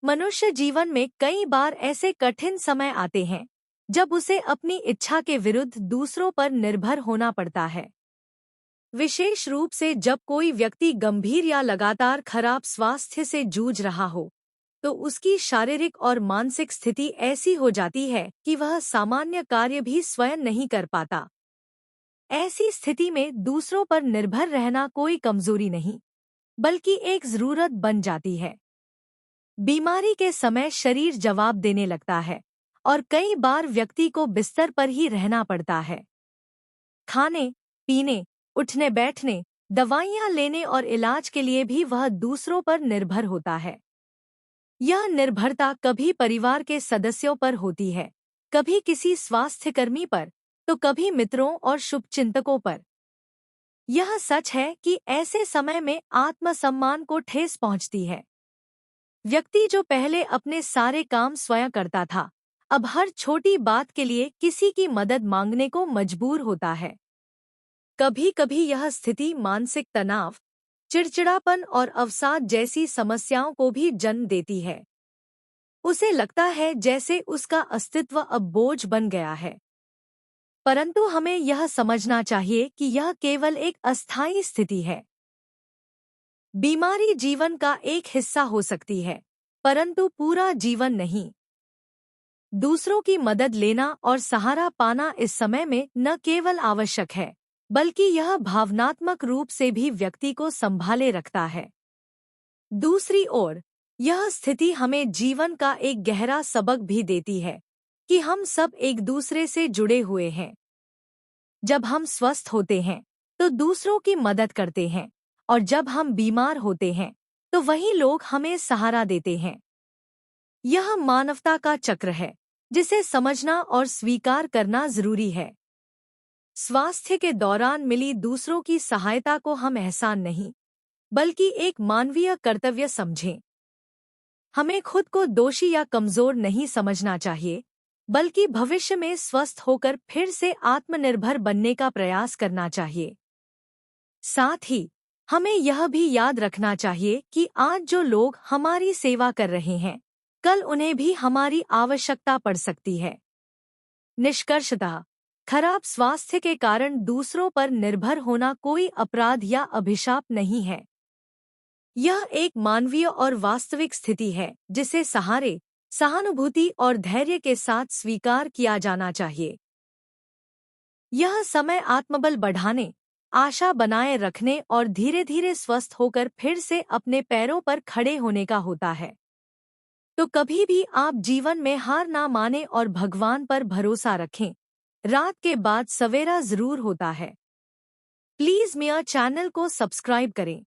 मनुष्य जीवन में कई बार ऐसे कठिन समय आते हैं जब उसे अपनी इच्छा के विरुद्ध दूसरों पर निर्भर होना पड़ता है। विशेष रूप से जब कोई व्यक्ति गंभीर या लगातार खराब स्वास्थ्य से जूझ रहा हो, तो उसकी शारीरिक और मानसिक स्थिति ऐसी हो जाती है कि वह सामान्य कार्य भी स्वयं नहीं कर पाता। ऐसी स्थिति में दूसरों पर निर्भर रहना कोई कमजोरी नहीं, बल्कि एक जरूरत बन जाती है। बीमारी के समय शरीर जवाब देने लगता है और कई बार व्यक्ति को बिस्तर पर ही रहना पड़ता है। खाने, पीने, उठने बैठने, दवाइयां लेने और इलाज के लिए भी वह दूसरों पर निर्भर होता है। यह निर्भरता कभी परिवार के सदस्यों पर होती है, कभी किसी स्वास्थ्यकर्मी पर, तो कभी मित्रों और शुभचिंतकों पर। यह सच है कि ऐसे समय में आत्मसम्मान को ठेस पहुंचती है। व्यक्ति जो पहले अपने सारे काम स्वयं करता था, अब हर छोटी बात के लिए किसी की मदद मांगने को मजबूर होता है। कभी कभी यह स्थिति मानसिक तनाव, चिड़चिड़ापन और अवसाद जैसी समस्याओं को भी जन्म देती है। उसे लगता है जैसे उसका अस्तित्व अब बोझ बन गया है। परंतु हमें यह समझना चाहिए कि यह केवल एक अस्थायी स्थिति है। बीमारी जीवन का एक हिस्सा हो सकती है, परंतु पूरा जीवन नहीं। दूसरों की मदद लेना और सहारा पाना इस समय में न केवल आवश्यक है, बल्कि यह भावनात्मक रूप से भी व्यक्ति को संभाले रखता है। दूसरी ओर, यह स्थिति हमें जीवन का एक गहरा सबक भी देती है कि हम सब एक दूसरे से जुड़े हुए हैं। जब हम स्वस्थ होते हैं, तो दूसरों की मदद करते हैं, और जब हम बीमार होते हैं, तो वही लोग हमें सहारा देते हैं। यह मानवता का चक्र है, जिसे समझना और स्वीकार करना जरूरी है। स्वास्थ्य के दौरान मिली दूसरों की सहायता को हम एहसान नहीं, बल्कि एक मानवीय कर्तव्य समझें। हमें खुद को दोषी या कमजोर नहीं समझना चाहिए, बल्कि भविष्य में स्वस्थ होकर फिर से आत्मनिर्भर बनने का प्रयास करना चाहिए। साथ ही हमें यह भी याद रखना चाहिए कि आज जो लोग हमारी सेवा कर रहे हैं, कल उन्हें भी हमारी आवश्यकता पड़ सकती है। निष्कर्षतः, खराब स्वास्थ्य के कारण दूसरों पर निर्भर होना कोई अपराध या अभिशाप नहीं है। यह एक मानवीय और वास्तविक स्थिति है, जिसे सहारे, सहानुभूति और धैर्य के साथ स्वीकार किया जाना चाहिए। यह समय आत्मबल बढ़ाने, आशा बनाए रखने और धीरे धीरे स्वस्थ होकर फिर से अपने पैरों पर खड़े होने का होता है। तो कभी भी आप जीवन में हार ना माने और भगवान पर भरोसा रखें। रात के बाद सवेरा जरूर होता है। प्लीज मेरा चैनल को सब्सक्राइब करें।